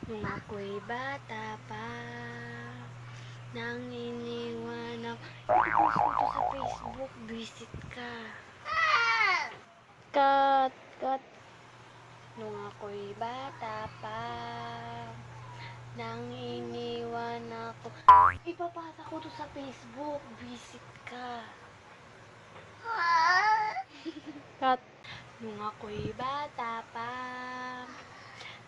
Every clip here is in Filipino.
Nung ako'y bata pa, nang iniwan ako. I-post ko to sa Facebook, visit ka. Cut, cut. Nung ako'y bata pa, nang iniwan ako. Ipapasa ko to sa Facebook, visit ka. Cut. Nung ako'y bata pa,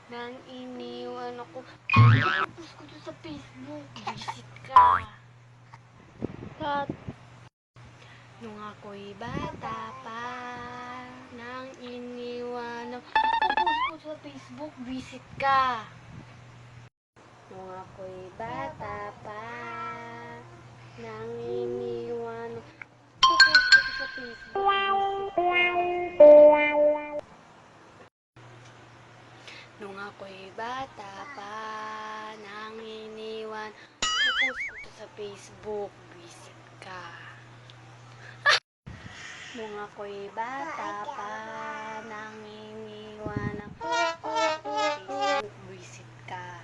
nang iniwan ako. I-post ko to sa Facebook, visit ka. Cut. Nung ako'y bata pa, nang iniwan ako. I-post ko sa Facebook, visit ka. Nung ako'y bata pa, nang iniwan ako. I-post ko to sa Facebook, visit ka. Nung ako'y bata pa, nang iniwan, i-post ko to sa Facebook, visit ka. Nung ako'y bata pa, nang iniwan ako, Facebook, visit ka.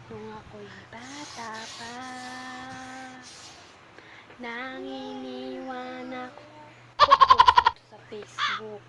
Nung ako'y bata pa, nang iniwan ako, i-post ko to sa Facebook,